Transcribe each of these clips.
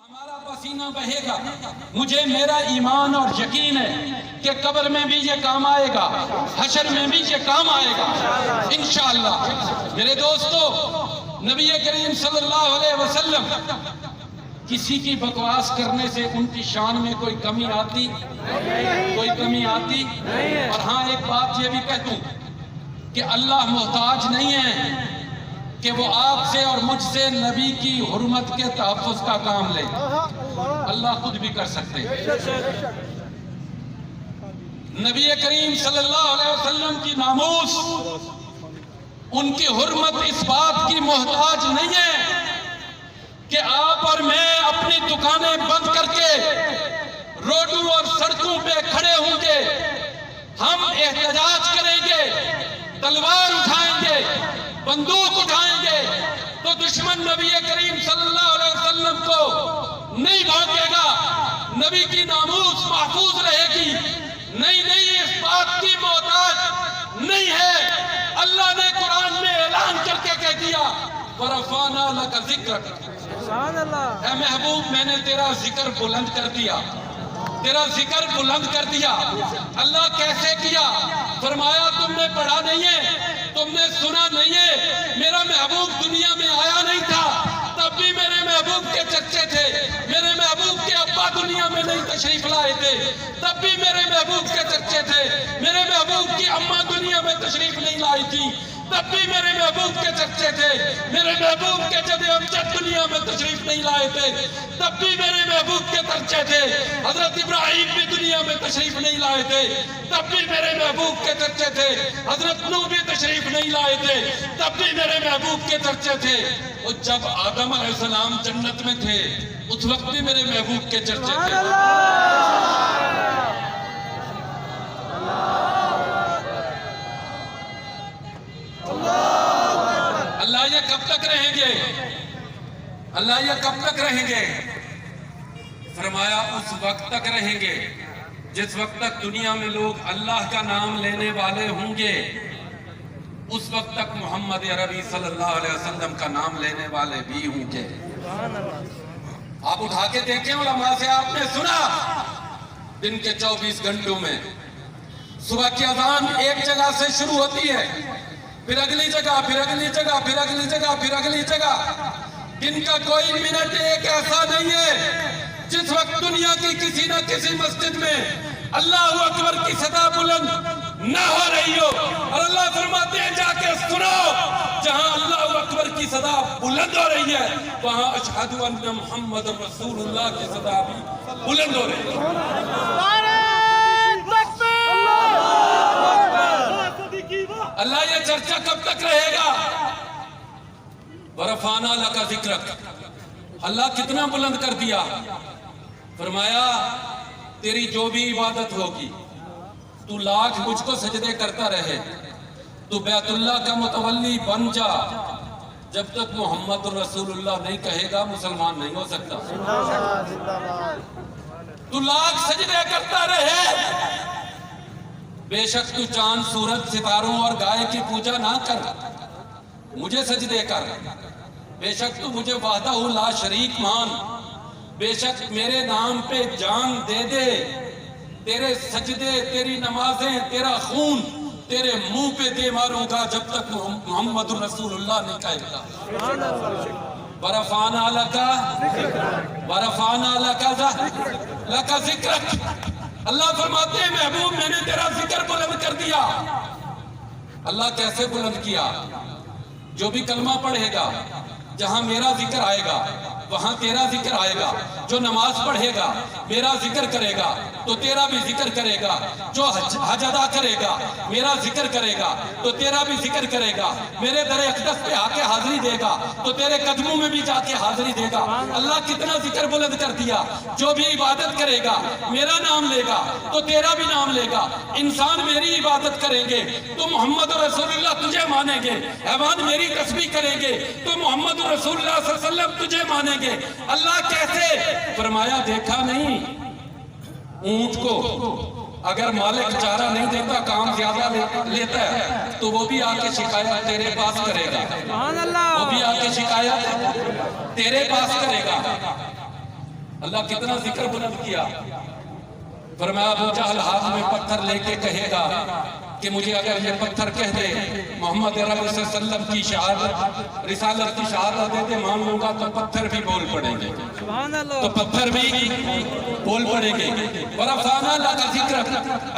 ہمارا پسینہ بہے گا. مجھے میرا ایمان اور یقین ہے کہ قبر میں بھی یہ کام آئے گا, حشر میں بھی یہ کام آئے گا انشاءاللہ. میرے دوستو, نبی کریم صلی اللہ علیہ وسلم کسی کی بکواس کرنے سے ان کی شان میں کوئی کمی آتی؟ کوئی کمی آتی؟ اور ہاں ایک بات یہ بھی کہہ دوں کہ اللہ محتاج نہیں ہے کہ وہ آپ سے اور مجھ سے نبی کی حرمت کے تحفظ کا کام لے. اللہ خود بھی کر سکتے ہیں. نبی کریم صلی اللہ علیہ وسلم کی ناموس, ان کی حرمت اس بات کی محتاج نہیں ہے کہ آپ اور میں اپنی دکانیں بند کر کے روڈوں اور سڑکوں پہ کھڑے ہوں گے, ہم احتجاج کریں گے, تلوار اٹھائیں گے, بندوق اٹھائیں گے تو دشمن نبی کریم صلی اللہ علیہ وسلم کو نہیں بھاگے گا, نبی کی ناموس محفوظ رہے گی. نہیں, اس بات کی محتاج نہیں ہے. اللہ نے قرآن میں اعلان کر کے کہہ دیا وَرَفَعْنَا لَكَ ذِكْرَكَ, اے محبوب میں نے تیرا ذکر بلند کر دیا, تیرا ذکر بلند کر دیا. اللہ کیسے کیا؟ فرمایا تم نے پڑھا نہیں ہے, تم نے سنا نہیں ہے. میرا محبوب دنیا میں آیا نہیں تھا, تب بھی میرے محبوب کے چچے تھے, میرے محبوب کے ابا دنیا میں نہیں تشریف لائے تھے, تب بھی میرے محبوب کے چچے تھے, میرے محبوب کی اماں دنیا میں تشریف نہیں لائی تھی, تب بھی میرے محبوب کے چچے تھے, میرے محبوب کے جد امجد دنیا میں تشریف نہیں لائے تھے, تب بھی میرے محبوب کے چچے تھے. حضرت ابراہیم بھی دنیا میں تشریف نہیں لائے تھے, تب بھی میرے محبوب کے چچے تھے. حضرت نوح بھی تشریف نہیں لائے تھے, تب بھی میرے محبوب کے چچے تھے. اور جب آدم علیہ السلام جنت میں تھے اس وقت بھی میرے محبوب کے چچے تھے. اللہ یہ کب تک رہیں گے؟ اللہ یہ کب تک رہیں گے؟ فرمایا اس وقت تک رہیں گے جس وقت تک دنیا میں لوگ اللہ کا نام لینے والے ہوں گے, اس وقت تک محمد عربی صلی اللہ علیہ وسلم کا نام لینے والے بھی ہوں گے. آپ اٹھا کے دیکھیں, علماء سے آپ نے سنا دن کے 24 گھنٹوں میں صبح کی اذان ایک جگہ سے شروع ہوتی ہے, پھر اگلی جگہ, پھر اگلی جگہ, پھر اگلی جگہ, پھر اگلی جگہ. دن کا کوئی منٹ ایک ایسا نہیں ہے جس وقت دنیا کی کسی نہ کسی مسجد میں اللہ اکبر کی صدا بلند نہ ہو رہی ہو. اور اللہ فرماتے ہیں جا کے سنو, جہاں اللہ اکبر کی صدا بلند ہو رہی ہے وہاں اشہد ان محمد رسول اللہ کی صدا بھی بلند ہو رہی ہے. اللہ یہ چرچا کب تک رہے گا؟ وَرَفَعْنَا لَكَ ذِكْرَكَ, اللہ کتنا بلند کر دیا. فرمایا تیری جو بھی عبادت ہوگی تو لاکھ مجھ کو سجدے کرتا رہے, تو بیت اللہ کا متولی بن جا, جب تک محمد رسول اللہ نہیں کہے گا مسلمان نہیں ہو سکتا. تو لاکھ سجدے کرتا رہے, بے شک تو چاند سورج ستاروں اور گائے کی پوجا نہ کر, مجھے سجدے کر. بے شک تو مجھے وحدہ لا شریک مان, بے شک میرے نام پہ جان دے دے. تیرے سجدے, تیری نمازیں, تیرا خون تیرے منہ پہ دے ماروں گا جب تک محمد رسول اللہ نہیں کہے گا. وَرَفَعْنَا لَكَ ذِكْرَكَ, اللہ فرماتے ہیں محبوب میں نے تیرا ذکر بلند کر دیا. اللہ کیسے بلند کیا؟ جو بھی کلمہ پڑھے گا جہاں میرا ذکر آئے گا وہاں تیرا ذکر آئے گا. جو نماز پڑھے گا میرا ذکر کرے گا تو تیرا بھی ذکر کرے گا. جو حج ادا کرے گا میرا ذکر کرے گا تو تیرا بھی ذکر کرے گا. میرے در اقدس پہ آ کے حاضری دے گا تو تیرے قدموں میں بھی جا کے حاضری دے گا. اللہ کتنا ذکر بلند کر دیا. جو بھی عبادت کرے گا میرا نام لے گا تو تیرا بھی نام لے گا. انسان میری عبادت کریں گے تو محمد رسول اللہ تجھے مانیں گے, حیوان میری تسبیح کریں گے تو محمد رسول اللہ صلی اللہ علیہ وسلم تجھے مانیں گے. اللہ کیسے؟ فرمایا دیکھا نہیں اونٹ کو اگر مالک چارہ نہیں دیتا کام زیادہ لیتا ہے تو وہ بھی آ کے شکایت تیرے پاس کرے گا, وہ بھی آ کے شکایت تیرے پاس کرے گا. اللہ کتنا ذکر بلند کیا. فرمایا ابو جہل ہاتھ میں پتھر لے کے کہے گا کہ مجھے اگر یہ پتھر کہہ دے محمد رب صلی اللہ علیہ وسلم کی شہادت رسالت کی شہادت دے دے مان لوں گا تو پتھر بھی بول پڑیں گے, تو پتھر بھی بول پڑیں گے. ورفعنا لک ذکرک,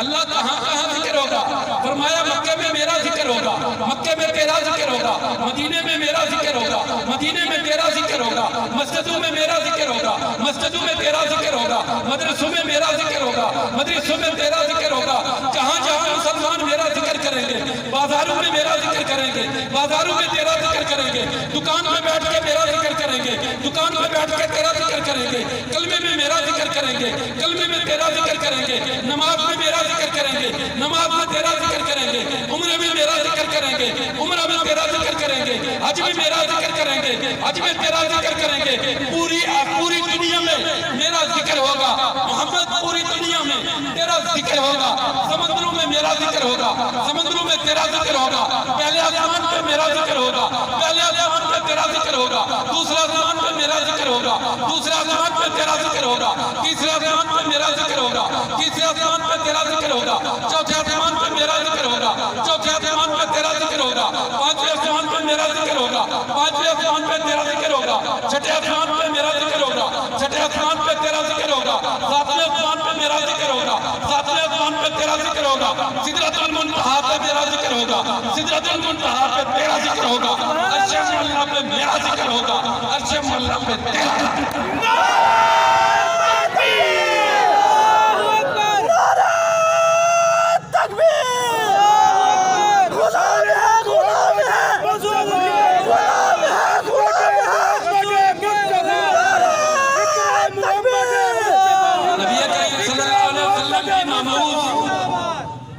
اللہ کہاں کہاں ذکر ہوگا؟ فرمایا مکے میں میرا ذکر ہوگا, مکے میں تیرا ذکر ہوگا, مدینے میں میرا ذکر ہوگا, مدینے میں تیرا ذکر ہوگا, مسجدوں میں میرا ذکر ہوگا, مسجدوں میں تیرا ذکر ہوگا, مدرسوں میں میرا ذکر ہوگا, مدرسوں میں تیرا ذکر ہوگا. جہاں جہاں مسلمان میرا ذکر کریں گے, بازاروں میں میرا ذکر کریں گے, بازاروں میں تیرا ذکر کریں گے, دکان میں بیٹھ کے میرا ذکر کریں گے, دکان میں بیٹھ کے تیرا ذکر کریں گے, کلمے میں میرا ذکر کریں گے, کلمے میں تیرا ذکر کریں گے, نماز میں میرا ذکر کریں گے, نماز میں تیرا ذکر کریں گے, عمرے میں میرا ذکر کریں گے, عمرہ میں تیرا ذکر کریں گے, حج میں میرا ذکر کریں گے, حج میں تیرا ذکر کریں گے. پوری دنیا میں میرا ذکر ہوگا محمد, پوری دنیا میں تیرا ذکر ہوگا, سمندروں میں میرا ذکر ہوگا, سمندروں میں تیرا ذکر ہوگا, پہلے آسمان پہ میرا ذکر ہوگا, پہلے آسمان پہ تیرا ذکر ہوگا, دوسرے آسمان پہ میرا ذکر ہوگا, دوسرے آسمان پہ تیرا ذکر ہوگا, تیسرے آسمان پہ میرا ذکر ہوگا, تیسرے آسمان پہ تیرا ذکر ہوگا, چوتھے آسمان پہ میرا ذکر ہوگا, چوتھے آسمان پہ تیرا ذکر ہوگا, پانچویں آسمان پہ میرا ذکر ہوگا, پانچویں آسمان پہ تیرا ذکر ہوگا, چھٹے آسمان پہ میرا ذکر ہوگا, چھٹے آسمان پہ تیرا ذکر ہوگا, ساتویں آسمان پہ میرا ذکر ہوگا, ساتویں آسمان پہ تیرا ذکر ہوگا, سدرۃ المنتہا پہ میرا ذکر ہوگا, سدرۃ المنتہا پہ تیرا ذکر ہوگا, عرش معلیٰ پہ میرا ذکر ہوگا, عرش معلیٰ پہ تیرا ذکر ہوگا.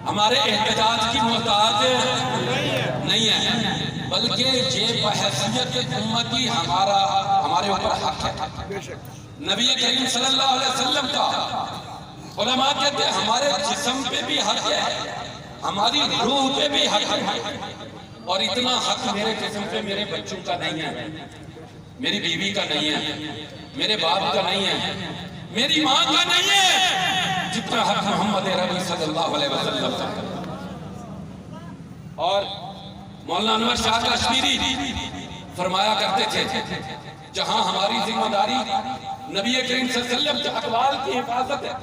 ہمارے احتجاج کی محتاج نہیں ہے, بلکہ یہ بحیثیت امتی ہمارے اوپر حق ہے. نبی کریم صلی اللہ علیہ وسلم کا علماء کہتے ہیں ہمارے جسم پہ بھی حق ہے, ہماری روح پہ بھی حق ہے, اور اتنا حق میرے جسم پہ میرے بچوں کا نہیں ہے, میری بیوی کا نہیں ہے, میرے باپ کا نہیں ہے, میری ماں کا نہیں ہے, جتنا حق محمد ربی صلی اللہ علیہ وسلم کا. اور مولانا انور شاہ کشمیری فرمایا کرتے تھے جہاں ہماری ذمہ داری نبی کریم صلی اللہ علیہ وسلم کے اقوال کی حفاظت ہے,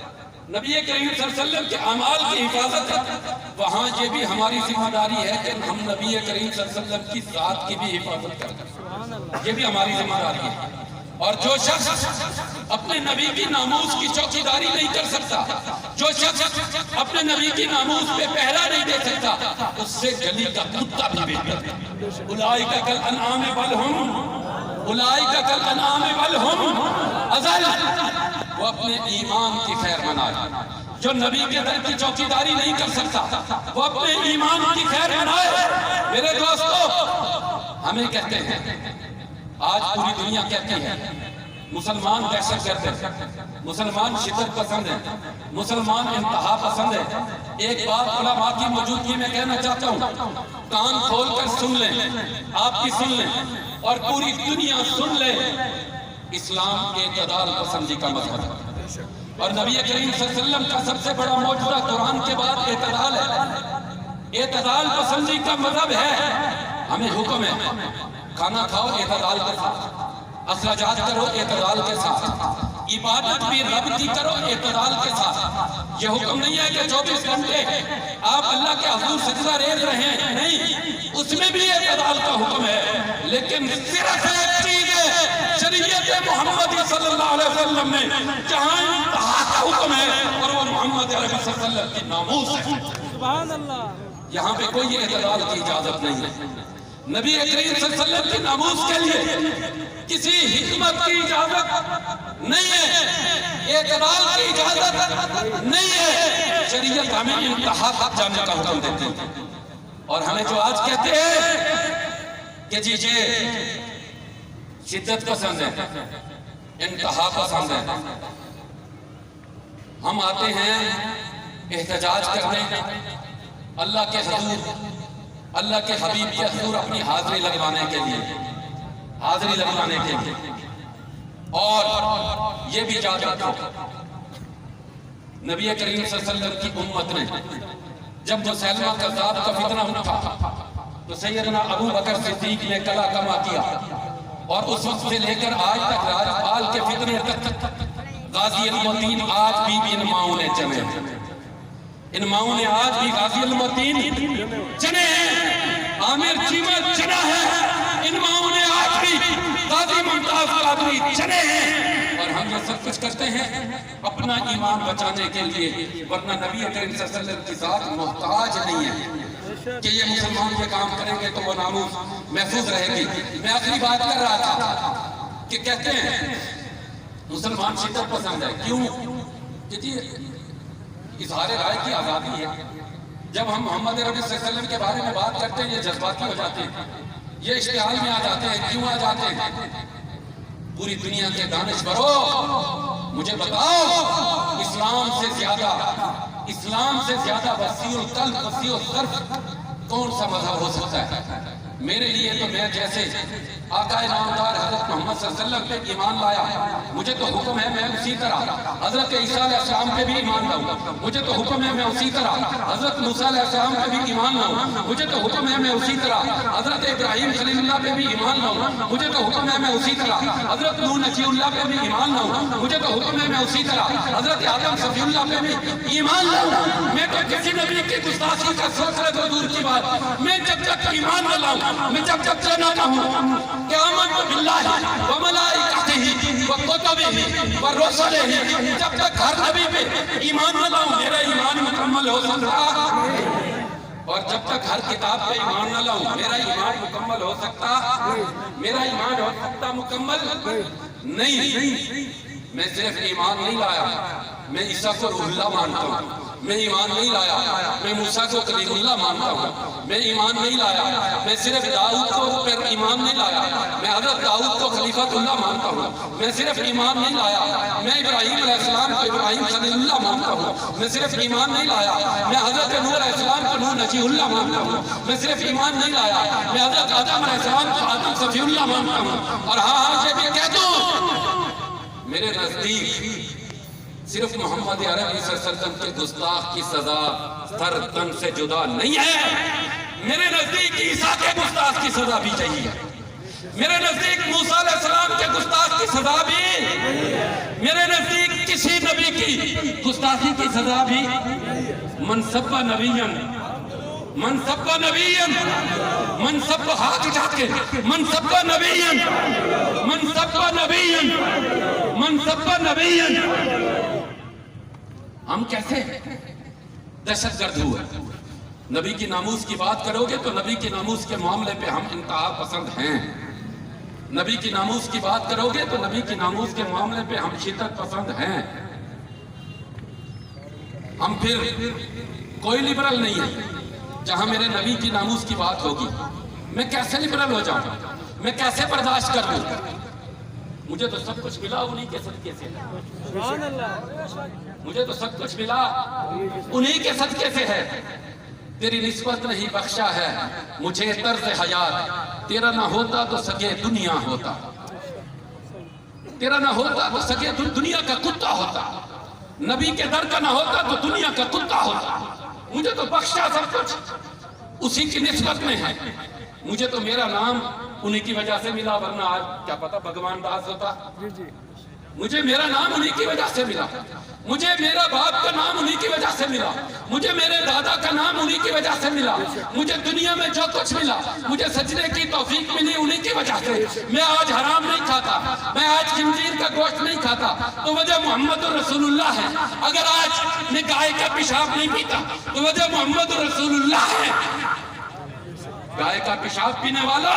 نبی کریم صلی اللہ علیہ وسلم کے اعمال کی حفاظت ہے, وہاں یہ بھی ہماری ذمہ داری ہے کہ ہم نبی کریم صلی اللہ علیہ وسلم کی ذات کی بھی حفاظت کریں, یہ بھی ہماری ذمہ داری ہے. اور جو شخص اپنے نبی کی ناموس کی چوکیداری نہیں کر سکتا, جو شخص اپنے نبی کی ناموس پہ پہرا نہیں دے سکتا, اس سے گلی کا کتا بھی بہتر ہے. اولئک کالانعام بل ہم, اولئک کالانعام بل ہم اضل. وہ اپنے ایمان کی خیر منائے. جو نبی کے در کی چوکیداری نہیں کر سکتا وہ اپنے ایمان کی خیر منائے. میرے دوستو, ہمیں کہتے ہیں, آج پوری دنیا کہتی ہے مسلمان دہشت گرد ہیں, مسلمان شدت پسند ہیں, مسلمان انتہا پسند ہیں. ایک بات علماء کی موجودگی میں کہنا چاہتا ہوں, کان کھول کر سن لیں, آپ کی سن لیں اور پوری دنیا سن لیں, اسلام اعتدال پسندی کا مذہب ہے. اور نبی کریم صلی اللہ علیہ وسلم کا سب سے بڑا معجزہ قرآن کے بعد اعتدال ہے. اعتدال پسندی کا مذہب ہے. ہمیں حکم ہے کھانا کھاؤ اعتدال کے ساتھ, اخراجات کرو اعتدال کے ساتھ, عبادت بھی رب کی کرو اعتدال کے ساتھ. یہ حکم نہیں ہے کہ 24 گھنٹے آپ اللہ کے حضور سجدہ ریز رہے ہیں, نہیں, اس میں بھی اعتدال کا حکم ہے. لیکن صرف ایک چیز ہے شریعت محمدی صلی اللہ علیہ وسلم میں جہاں انتہا کا حکم ہے, اور وہ محمد عربی صلی اللہ علیہ وسلم کی ناموس ہے. سبحان اللہ. یہاں پہ کوئی اعتدال کی اجازت نہیں ہے. نبی کریم صلی اللہ علیہ وسلم کی ناموس کے لیے کسی حکمت کی اجازت نہیں ہے, اعتدال کی اجازت نہیں ہے. شریعت ہمیں انتہا تک جانے کا حکم دیتی ہے. اور ہمیں جو آج کہتے ہیں کہ جی شدت پسند ہے, انتہا پسند ہے, ہم آتے ہیں احتجاج کرنے اللہ کے حضور, اللہ کے حبیب کے حضور اپنی حاضری لگوانے کے لیے, حاضری لگوانے کے لیے. اور یہ بھی یاد رکھو نبی کریم صلی اللہ علیہ وسلم کی امت نے جب مسیلمہ کذاب کا فتنہ اٹھا تو سیدنا ابو بکر صدیق نے کلا کما کیا، اور اس وقت سے لے کر آج تک راجپال کے فتنے تک غازی الموتین آج بھی ان ماؤں نے چنے ہیں، ان ماؤں نے آج بھی غازی الموتین چنے ہیں، عامر چیمہ چنا ہے، ان ماؤں نے آج بھی غازی ممتاز قادری چنے ہیں، اور ہم یہ سب کچھ کرتے ہیں اپنا ایمان بچانے کے لیے، ورنہ نبی کریم صلی اللہ علیہ وسلم کی ذات محتاج نہیں ہے کہ یہ مسلمان یہ کام کریں گے تو وہ ناموس محفوظ رہے گی۔ میں آخری بات کر رہا تھا کہ کہتے ہیں مسلمان شدت پسند ہے، کیوں؟ کہ جی اظہار رائے کی آزادی ہے، جب ہم محمد ربی صلی اللہ علیہ وسلم کے بارے میں بات کرتے ہیں یہ جذباتی ہو جاتے ہیں، یہ اشتعال میں آ جاتے ہیں، کیوں آ جاتے ہیں؟ پوری دنیا کے دانشوروں مجھے بتاؤ اسلام سے زیادہ وسیع القلب وسیع الصرف کون سا مذہب ہو سکتا ہے؟ میرے لیے تو میں جیسے آقا نامدار حضرت محمد صلی اللہ علیہ وسلم پہ ایمان لایا، مجھے تو حکم ہے میں اسی طرح حضرت عیسیٰ علیہ السلام پہ بھی ایمان لاؤں، مجھے تو حکم ہے میں اسی طرح حضرت موسیٰ علیہ السلام پہ بھی ایمان لاؤں، مجھے تو حکم ہے میں اسی طرح حضرت ابراہیم خلیل اللہ پہ بھی ایمان لاؤں، مجھے تو حکم ہے میں اسی طرح حضرت نوح نجی اللہ پہ بھی ایمان لاؤں، مجھے تو حکم ہے میں اسی طرح حضرت آدم صفی اللہ پہ بھی ایمان لاؤں۔ میں تو کسی نبی کی گستاخی کا سلسلہ تو دور کی بات، میں جب تک ایمان نہ لاؤں، میں جب تک نہ کہوں کہ آمنت باللہ وملائکتہ وکتبہ ورسلہ، جب تک ہر نبی پہ ایمان نہ لاؤں میرا ایمان مکمل ہو سکتا، اور جب تک ہر کتاب پہ ایمان نہ لاؤں میرا ایمان مکمل ہو سکتا، میرا ایمان ہو سکتا مکمل نہیں۔ میں صرف ایمان نہیں لایا، میں عیسیٰ کو روح اللہ مانتا ہوں، میں ایمان نہیں لایا میں موسیٰ کو کلیم اللہ مانتا ہوں، میں ایمان نہیں لایا میں صرف داؤد کو پر ایمان نہیں لایا میں حضرت داؤد کو خلیفۃ اللہ مانتا ہوں، میں صرف ایمان نہیں لایا میں ابراہیم علیہ السلام کو ابراہیم خلیل اللہ مانتا ہوں، میں صرف ایمان نہیں لایا میں حضرت نوح علیہ السلام کو نوح نجی اللہ مانتا ہوں، میں صرف ایمان نہیں لایا میں حضرت آدم علیہ السلام کو آدم صفی اللہ مانتا ہوں، اور ہاں یہ بھی کہہ دوں میرے نزدیک صرف محمد عربی صلی اللہ علیہ وسلم کے گستاخ کی سزا سر تن سے جدا نہیں ہے، میرے نزدیک عیسیٰ کے گستاخ کی سزا بھی چاہیے، میرے نزدیک موسیٰ علیہ السلام کے گستاخ کی سزا بھی، میرے نزدیک کسی نبی کی گستاخی کی سزا بھی، من سب نبیًا من سب نبیًا من سب ہاتھ اٹھا کے من سب نبیًا من سب نبیًا من سب نبیًا، ہم کیسے دہشت گرد ہوئے؟ نبی کی ناموس کی بات کرو گے تو نبی کی ناموس کے معاملے پہ ہم انتہا پسند ہیں، نبی کی ناموس کی بات کرو گے تو نبی کی ناموس کے معاملے پہ ہم شدت پسند ہیں، ہم پھر کوئی لبرل نہیں ہے جہاں میرے نبی کی ناموس کی بات ہوگی میں کیسے لبرل ہو جاؤں، میں کیسے برداشت کر لوں؟ مجھے تو سب کچھ ملا انہی کے صدقے سے، مجھے تو سب کچھ ملا انہی کے صدقے سے ہے، تیری نسبت نہیں بخشا ہے مجھے طرز حیات، تیرا نہ ہوتا تو سگے دنیا ہوتا، تیرا نہ ہوتا تو سگے دنیا کا کتا ہوتا، نبی کے در کا نہ ہوتا تو دنیا کا کتا ہوتا، مجھے تو بخشا سب کچھ اسی کی نسبت میں ہے، مجھے تو میرا نام انہی کی وجہ سے ملا، ورنہ آج کیا پتا بھگوان داس ہوتا، مجھے میرا نام انہی کی وجہ سے ملا، مجھے میرا باپ کا نام انہی کی وجہ سے ملا، مجھے میرے دادا کا نام انہی کی وجہ سے ملا، مجھے دنیا میں جو کچھ ملا مجھے سجدے کی توفیق ملی انہی کی وجہ سے، میں آج حرام نہیں کھاتا، میں آج خنزیر کا گوشت نہیں کھاتا تو وجہ محمد رسول اللہ ہے، اگر آج میں گائے کا پیشاب نہیں پیتا تو وجہ محمد رسول اللہ ہے، گائے کا پیشاب پینے والا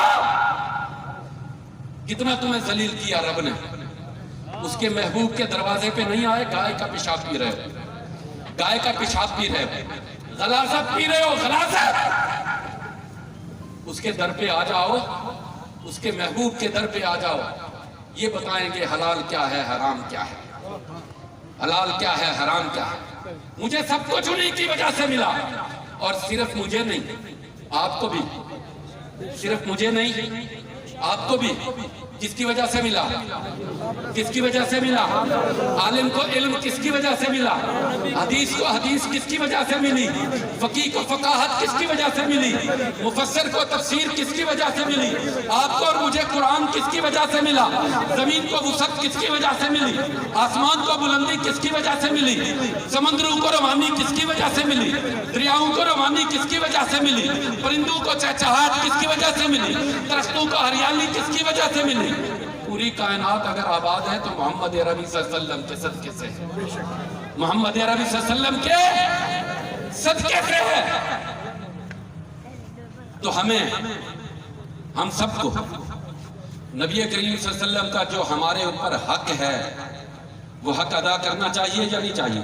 کتنا تمہیں ذلیل کیا رب نے، اس کے محبوب کے دروازے پہ نہیں آئے گائے کا پیشاب پی رہے ہو، گائے کا پیشاب پی رہے ہو، غلاظت پی رہے ہو، غلاظت، اس کے در پہ آ جاؤ، اس کے محبوب کے در پہ آ جاؤ، یہ بتائیں گے حلال کیا ہے حرام کیا ہے، حلال کیا ہے حرام کیا ہے، مجھے سب کچھ انہی کی وجہ سے ملا، اور صرف مجھے نہیں آپ کو بھی، صرف مجھے نہیں آپ کو بھی کس کی وجہ سے ملا؟ کس کی وجہ سے ملا؟ عالم کو علم کس کی وجہ سے ملا؟ حدیث کو حدیث کس کی وجہ سے ملی؟ فقیہ کو فقاہت کس کی وجہ سے ملی؟ مفسر کو تفسیر کس کی وجہ سے ملی؟ آپ کو اور مجھے قرآن کس کی وجہ سے ملا؟ زمین کو وسعت کس کی وجہ سے ملی؟ آسمان کو بلندی کس کی وجہ سے ملی؟ سمندروں کو روانی کس کی وجہ سے ملی؟ دریاؤں کو روانی کس کی وجہ سے ملی؟ پرندوں کو چہچہاہٹ کس کی وجہ سے ملی؟ درختوں کو ہریالی کس کی وجہ سے ملی؟ پوری کائنات اگر آباد ہے تو محمد عربی صلی اللہ علیہ وسلم کے صدقے سے، محمد عربی صلی اللہ علیہ وسلم کے صدقے سے ہے۔ تو ہم سب کو نبی کریم صلی اللہ علیہ وسلم کا جو ہمارے اوپر حق ہے وہ حق ادا کرنا چاہیے یا نہیں چاہیے؟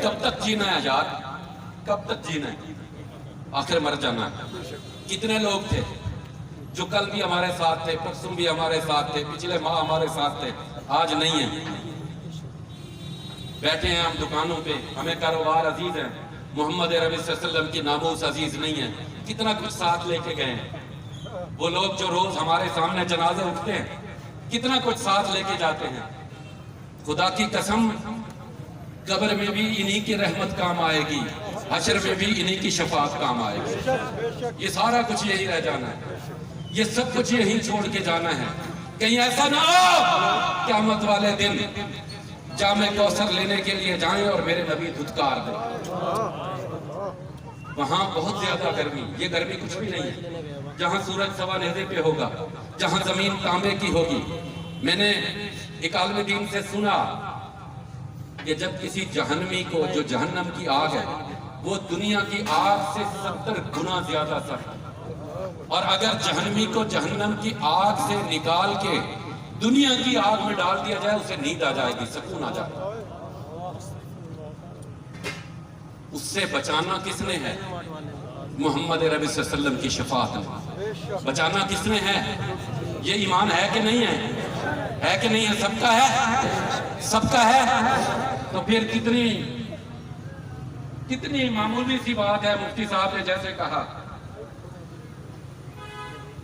کب تک جینا ہے یار؟ کب تک جینا ہے؟ آخر مر جانا ہے۔ کتنے لوگ تھے جو کل بھی ہمارے ساتھ تھے، پرسوں بھی ہمارے ساتھ تھے، پچھلے ماہ ہمارے ساتھ تھے، آج نہیں ہیں، بیٹھے ہیں ہم دکانوں پہ، ہمیں کاروبار عزیز ہے، محمد عربی صلی اللہ علیہ وسلم کی ناموس عزیز نہیں ہے۔ کتنا کچھ ساتھ لے کے گئے ہیں وہ لوگ جو روز ہمارے سامنے جنازے اٹھتے ہیں، کتنا کچھ ساتھ لے کے جاتے ہیں۔ خدا کی قسم قبر میں بھی انہی کی رحمت کام آئے گی، حشر میں بھی انہی کی شفاعت کام آئے گی۔ یہ سارا کچھ یہی رہ جانا ہے، یہ سب کچھ یہی چھوڑ کے جانا ہے۔ کہیں ایسا نہ ہو قیامت والے دن جام کوثر لینے کے لیے جائیں اور میرے نبی دھتکار دیں۔ وہاں بہت زیادہ گرمی، یہ گرمی کچھ بھی نہیں ہے۔ جہاں سورج سوا نیزے پہ ہوگا، جہاں زمین تانبے کی ہوگی۔ میں نے ایک عالم دین سے سنا کہ جب کسی جہنمی کو، جو جہنم کی آگ ہے، وہ دنیا کی آگ سے 70 گنا زیادہ سخت ہے، اور اگر جہنمی کو جہنم کی آگ سے نکال کے دنیا کی آگ میں ڈال دیا جائے، اسے نیند آ جائے گی، سکون آ جائے گا۔ اس سے بچانا کس نے ہے؟ محمد عربی صلی اللہ علیہ وسلم کی شفاعت نے بچانا کس نے ہے؟ یہ ایمان ہے کہ نہیں ہے؟ ہے کہ نہیں ہے؟ سب کا ہے، سب کا ہے۔ تو پھر کتنی معمولی سی بات ہے۔ مفتی صاحب نے جیسے کہا،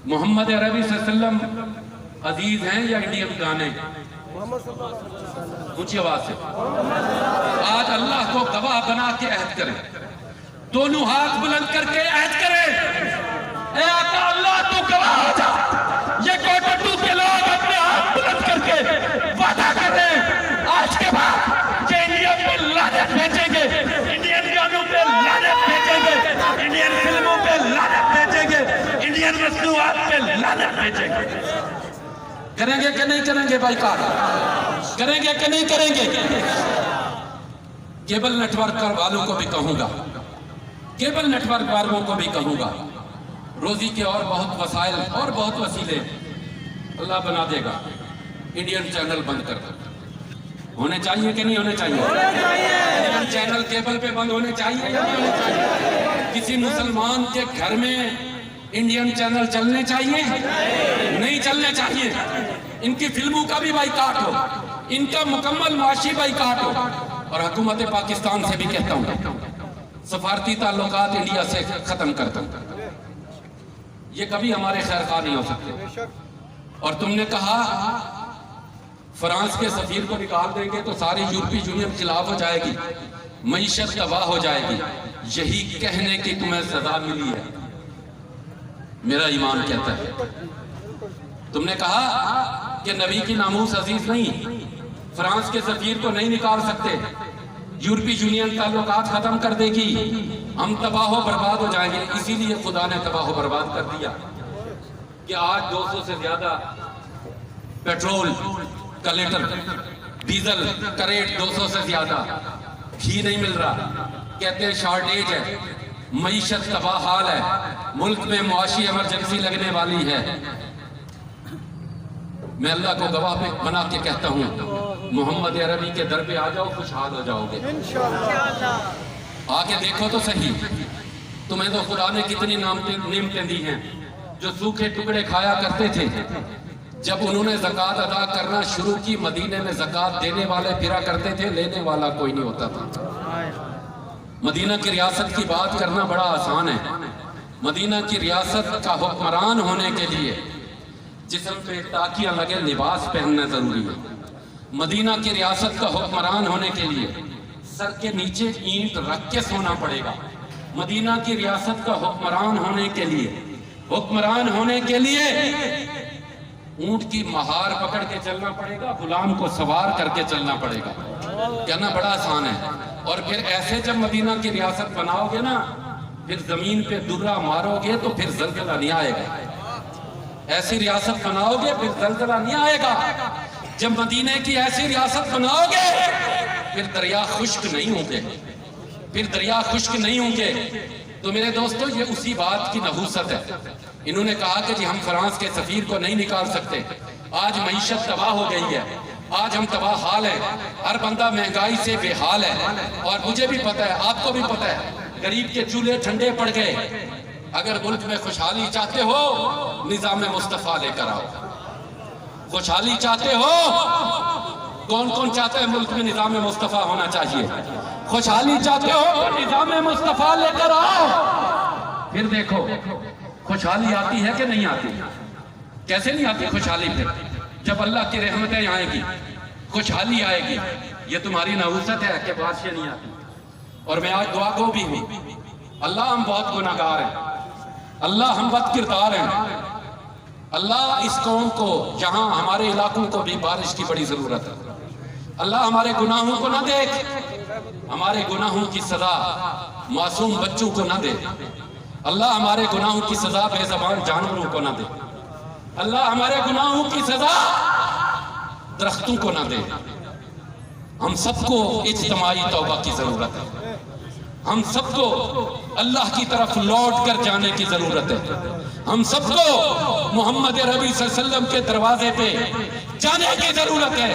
محمد عربی صلی اللہ علیہ وسلم عزیز ہیں یا انڈین گانے؟ اونچی آواز سے آج اللہ کو گواہ بنا کے عہد کریں، دونوں ہاتھ بلند کر کے عہد کریں، اے آقا اللہ تو گواہ ہو جا۔ یہ کوٹٹو کے لوگ اپنے ہاتھ بلند کر کے وعدہ کر رہے ہیں آج کے بعد کہ انڈین پہ لعنت بھیجیں گے، انڈین گانوں پہ لعنت بھیجیں گے، انڈین فلموں پہ لعنت بھیجیں گے، انڈین مصنوعات پہ لعنت بھیجیں گے۔ کریں گے کہ نہیں کریں گے بائیکاٹ؟ کریں گے کہ نہیں کریں گے؟ کیبل نیٹ ورک والوں کو بھی کہوں گا، کیبل نیٹ ورک والوں کو بھی کہوں گا، روزی کے اور بہت وسائل اور بہت وسیلے اللہ بنا دے گا، انڈین چینل بند کر دو۔ ہونے چاہیے کہ نہیں ہونے چاہیے؟ انڈین چینل کیبل پہ بند ہونے چاہیے یا نہیں ہونے چاہیے؟ کسی مسلمان کے گھر میں انڈین چینل چلنے چاہیے؟ نہیں چلنے چاہیے۔ ان کی فلموں کا بھی بائیکاٹ ہو، ان کا مکمل معاشی بائیکاٹ ہو۔ اور حکومت پاکستان سے بھی کہتا ہوں سفارتی تعلقات انڈیا سے ختم کر دو، یہ کبھی ہمارے خیر خواہ نہیں ہو سکتے۔ اور تم نے کہا فرانس کے سفیر کو نکال دیں گے تو ساری یورپی یونین خلاف ہو جائے گی، معیشت تباہ ہو جائے گی۔ یہی کہنے کی تمہیں سزا ملی ہے، میرا ایمان کہتا ہے۔ تم نے کہا کہ نبی کی ناموس عزیز نہیں، فرانس کے سفیر کو نہیں نکال سکتے، یورپی یونین تعلقات ختم کر دے گی، ہم تباہ و برباد ہو جائیں گے۔ اسی لیے خدا نے تباہ و برباد کر دیا کہ آج 200 سے زیادہ پیٹرول کا لیٹر، ڈیزل کا ریٹ 200 سے زیادہ، گھی نہیں مل رہا، کہتے ہیں شارٹیج ہے، معیشت تباہ حال ہے، ملک میں معاشی ایمرجنسی لگنے والی ہے۔ میں اللہ کو گواہ پہ بنا کے کہتا ہوں محمد عربی کے در پہ آ جاؤ، خوشحال ہو جاؤ گے۔ آ کے دیکھو تو صحیح، تمہیں تو خدا نے کتنی نعمتیں دی ہیں۔ جو سوکھے ٹکڑے کھایا کرتے تھے، جب انہوں نے زکوٰۃ ادا کرنا شروع کی، مدینے میں زکوٰۃ دینے والے پھرا کرتے تھے، لینے والا کوئی نہیں ہوتا تھا۔ مدینہ کی ریاست کی بات کرنا بڑا آسان ہے۔ مدینہ کی ریاست کا حکمران ہونے کے لیے جسم پہ ٹاکیاں لگے لباس پہننا ضروری ہے. مدینہ کی ریاست کا حکمران ہونے کے لیے سر کے نیچے اینٹ رکھ کے سونا پڑے گا. مدینہ کی ریاست کا حکمران ہونے کے لیے اونٹ کی مہار پکڑ کے چلنا پڑے گا, غلام کو سوار کر کے چلنا پڑے گا. کہنا بڑا آسان ہے. اور پھر ایسے جب مدینہ کی ریاست بناؤ گے نا, پھر زمین پہ درہ مارو گے تو پھر زلزلہ نہیں آئے گا. ایسی ریاست بناؤ گے پھر زلزلہ نہیں آئے گا. جب مدینہ کی ایسی ریاست بناؤ گے پھر دریا خشک نہیں ہوں گے. تو میرے دوستو, یہ اسی بات کی نحوست ہے. انہوں نے کہا کہ جی ہم فرانس کے سفیر کو نہیں نکال سکتے. آج معیشت تباہ ہو گئی ہے, آج ہم تباہ حال ہیں, ہر بندہ مہنگائی سے بے حال ہے. اور مجھے بھی پتہ ہے, آپ کو بھی پتہ ہے, غریب کے چولہے ٹھنڈے پڑ گئے. اگر ملک میں خوشحالی چاہتے ہو, نظام مصطفیٰ لے کر آؤ. خوشحالی چاہتے ہو, کون کون چاہتا ہے ملک میں نظام مصطفیٰ ہونا چاہیے؟ خوشحالی چاہتے ہو تو نظام مصطفیٰ لے کر آؤ. پھر دیکھو خوشحالی آتی ہے کہ نہیں آتی؟ کیسے نہیں آتی خوشحالی؟ پھر جب اللہ کی رحمتیں آئیں گی, خوشحالی آئے گی. یہ تمہاری نحوست ہے کہ بادشاہ نہیں آتی. اور میں آج دعا گو بھی ہوں, اللہ ہم بہت گناہگار ہیں, اللہ ہم بد کردار ہیں. اللہ اس قوم کو, یہاں ہمارے علاقوں کو بھی بارش کی بڑی ضرورت ہے. اللہ ہمارے گناہوں کو نہ دیکھ, ہمارے گناہوں کی سزا معصوم بچوں کو نہ دے. اللہ ہمارے گناہوں کی سزا بے زبان جانوروں کو نہ دے. اللہ ہمارے گناہوں کی سزا درختوں کو نہ دے. ہم سب کو اجتماعی توبہ کی ضرورت ہے. ہم سب کو اللہ کی طرف لوٹ کر جانے کی ضرورت ہے. ہم سب کو محمد ربی صلی اللہ علیہ وسلم کے دروازے پہ جانے کی ضرورت ہے.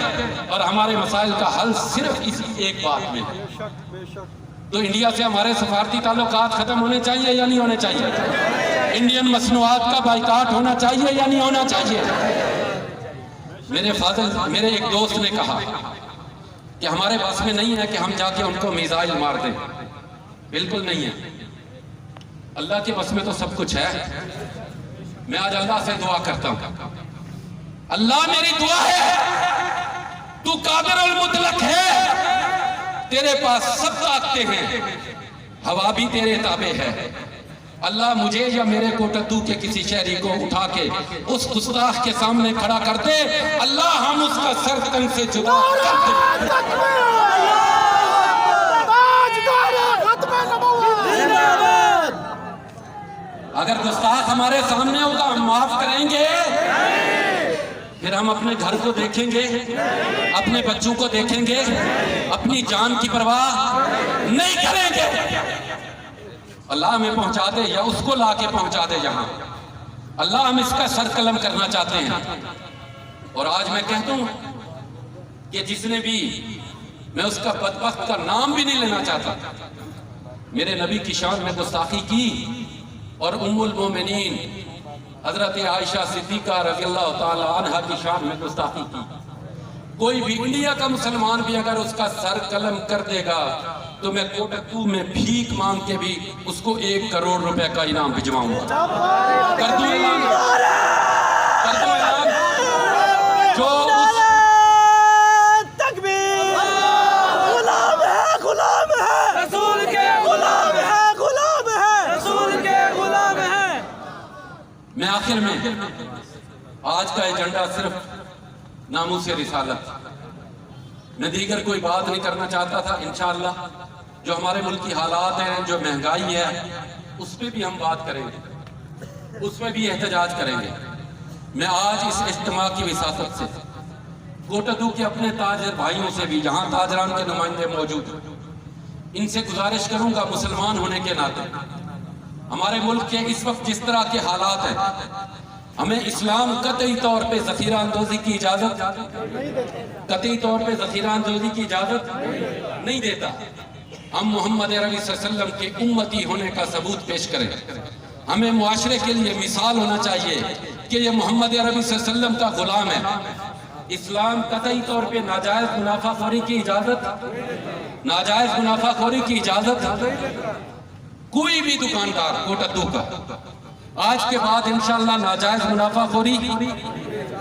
اور ہمارے مسائل کا حل صرف اسی ایک بات میں ہے. تو انڈیا سے ہمارے سفارتی تعلقات ختم ہونے چاہیے یا نہیں ہونے چاہیے؟ انڈین مصنوعات کا بائیکاٹ ہونا چاہیے یا نہیں ہونا چاہیے؟ میرے ایک دوست نے کہا کہ ہمارے بس میں نہیں ہے کہ ہم جا کے ان کو میزائل مار دیں. بالکل نہیں ہے. اللہ کے بس میں تو سب کچھ ہے. میں آج اللہ سے دعا کرتا ہوں, اللہ میری دعا ہے, تو قادر المطلق ہے, تیرے پاس سب طاقتیں ہیں, ہوا بھی تیرے تابع ہے. اللہ مجھے یا میرے کوٹدو کے کسی شہری کو اٹھا کے اس گستاخ کے سامنے کھڑا کر دے. اللہ ہم اس کا سر تن سے جدا کر دے. اگر گستاخ ہمارے سامنے ہوگا ہم معاف کریں گے, پھر ہم اپنے گھر کو دیکھیں گے, اپنے بچوں کو دیکھیں گے, اپنی جان کی پرواہ نہیں کریں گے. اللہ ہمیں پہنچا دے یا اس کو لا کے پہنچا دے یہاں. اللہ ہم اس کا سر قلم کرنا چاہتے ہیں. اور آج میں کہتا ہوں کہ جس نے بھی, میں اس کا بدبخت کا نام بھی نہیں لینا چاہتا, میرے نبی کی شان میں گستاخی کی اور ام المومنین حضرت عائشہ صدیقہ رضی اللہ تعالی عنہ کی شان میں گستاخی کی. کوئی بھی انڈیا کا مسلمان بھی اگر اس کا سر قلم کر دے گا تو میں کوٹکو میں بھیک مانگ کے بھی اس کو 1 کروڑ روپے کا انعام بھجواؤں گا. کر دوں اعلان, جو میں آخر میں آج کا ایجنڈا صرف ناموس رسالت, میں دیگر کوئی بات نہیں کرنا چاہتا تھا. انشاءاللہ جو ہمارے ملک کی حالات ہیں, جو مہنگائی ہے, اس پہ بھی ہم بات کریں گے, اس پہ بھی احتجاج کریں گے. میں آج اس اجتماع کی وساطت سے کوٹدو کے اپنے تاجر بھائیوں سے بھی, جہاں تاجران کے نمائندے موجود ہیں, ان سے گزارش کروں گا مسلمان ہونے کے ناطے, ہمارے ملک کے اس وقت جس طرح کے حالات ہیں, ہمیں اسلام قطعی طور پہ ذخیرہ اندوزی کی اجازت نہیں دیتا. ہم محمد عربی صلی اللہ علیہ وسلم کے امتی ہونے کا ثبوت پیش کریں. ہمیں معاشرے کے لیے مثال ہونا چاہیے کہ یہ محمد عربی صلی اللہ علیہ وسلم کا غلام ہے. اسلام قطعی طور پہ ناجائز منافع خوری کی اجازت کوئی بھی دکاندار کوٹدو کا آج کے بعد انشاءاللہ ناجائز منافع خوری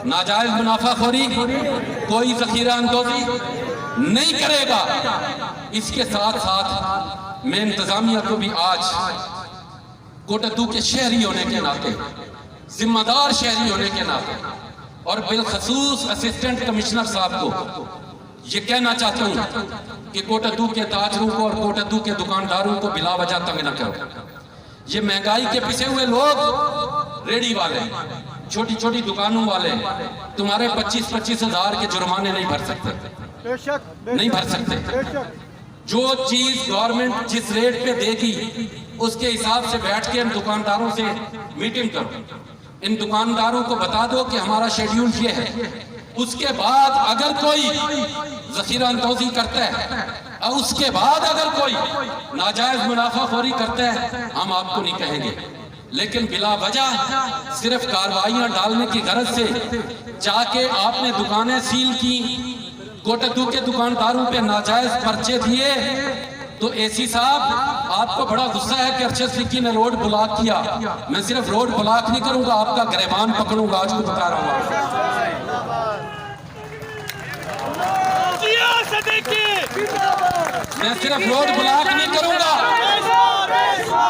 ناجائز منافع خوری، کوئی ذخیرہ اندوزی نہیں کرے گا۔ اس کے ساتھ ساتھ میں انتظامیہ کو بھی آج کوٹدو کے شہری ہونے کے ناطے، ذمہ دار شہری ہونے کے ناطے، اور بالخصوص اسسٹنٹ کمشنر صاحب کو یہ کہنا چاہتا ہوں کہ کوٹدو کے تاجروں کو اور کوٹدو کے دکانداروں کو بلا وجہ تنگ نہ کرو۔ یہ مہنگائی کے پسے ہوئے لوگ، ریڑی والے، چھوٹی چھوٹی دکانوں والے، تمہارے 25-25 ہزار کے جرمانے نہیں بھر سکتے، نہیں بھر سکتے۔ جو چیز گورنمنٹ جس ریٹ پہ دے گی اس کے حساب سے بیٹھ کے ان دکانداروں سے میٹنگ کرو، ان دکانداروں کو بتا دو کہ ہمارا شیڈیول یہ ہے۔ اس کے بعد اگر کوئی ذخیرہ اندوزی کرتا ہے اور اس کے بعد اگر کوئی ناجائز منافع خوری کرتا ہے، ہم آپ کو نہیں کہیں گے، لیکن بلا وجہ صرف کارروائیاں ڈالنے کی غرض سے جا کے آپ نے دکانیں سیل کی، کوٹدو کے دکانداروں پہ ناجائز پرچے دیے، تو اے سی صاحب آپ کو بڑا غصہ ہے کہ ارشد سکھی نے روڈ بلاک کیا۔ میں صرف روڈ بلاک نہیں کروں گا، آپ کا گریبان پکڑوں گا، آج کو بتا رہا ہوں۔ میں صرف روڈ بلاک نہیں کروں گا،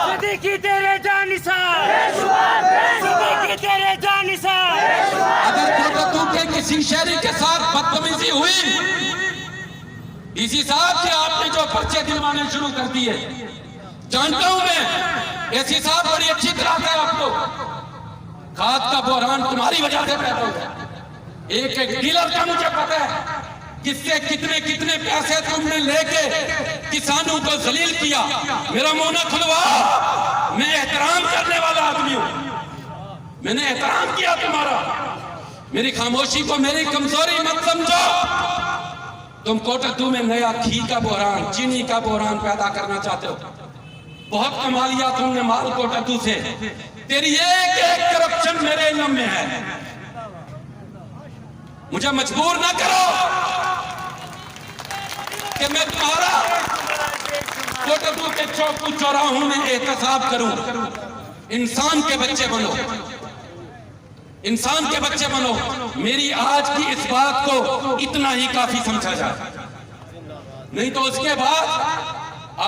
صدیقی تیرے جانثار، صدیقی تیرے جانثار۔ اگر کوٹدو کے کسی شہری کے ساتھ بدتمیزی ہوئی، ڈی سی صاحب کہ آپ نے جو پرچے دلوانے شروع کر دیے، جانتا ہوں میں، اے سی صاحب بڑی اچھی طرح سے آپ کو، کھاد کا بحران تمہاری وجہ سے پیدا ہوگا۔ ایک ایک ڈیلر کا مجھے پتا ہے کس سے کتنے کتنے پیسے تم نے لے کے کسانوں کو ذلیل کیا۔ میرا منہ نہ کھلوا، میں احترام کرنے والا آدمی ہوں، میں نے احترام کیا تمہارا، میری خاموشی کو میری کمزوری مت سمجھو۔ تم کوٹدو میں نیا گھی کا بحران، چینی کا بحران پیدا کرنا چاہتے ہو، بہت کما لیا تم نے مال کوٹدو سے، تیری ایک ایک کرپشن میرے علم میں ہے، مجھے مجبور نہ کرو کہ میں تمہارا کوٹدو کے چوک چوراہوں میں احتساب کروں۔ انسان کے بچے بنو، انسان کے بچے بنو۔ میری آج کی اس بات کو اتنا ہی کافی سمجھا جائے، نہیں تو اس کے بعد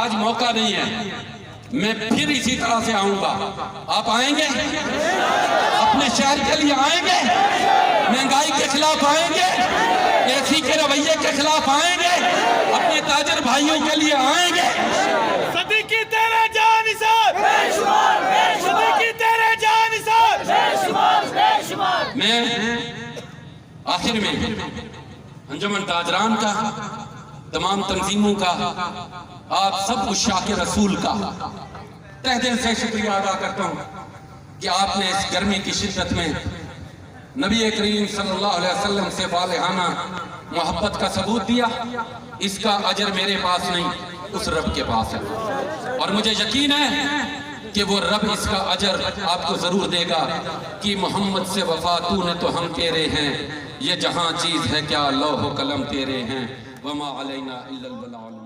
آج موقع نہیں ہے، میں پھر اسی طرح سے آؤں گا۔ آپ آئیں گے؟ اپنے شہر کے لیے آئیں گے؟ مہنگائی کے خلاف آئیں گے؟ اے سی کے رویے کے خلاف آئیں گے؟ اپنے تاجر بھائیوں کے لیے آئیں گے؟ صدیقی تیرے جانثار، صدیقی تیرے جانثار۔ میں آخر میں انجمن تاجران کا، تمام تنظیموں کا، آپ سب عشاق رسول کا تہ دل سے شکریہ ادا کرتا ہوں کہ آپ نے اس گرمی کی شدت میں نبی کریم صلی اللہ علیہ وسلم سے والہانہ محبت کا ثبوت دیا۔ اس کا اجر میرے پاس نہیں، اس رب کے پاس ہے، اور مجھے یقین ہے کہ وہ رب اس کا اجر آپ کو ضرور دے گا کہ محمد سے وفا تو نے تو ہم تیرے ہیں، یہ جہاں چیز ہے کیا لوح و قلم تیرے ہیں، وما علینا الا البلاغ۔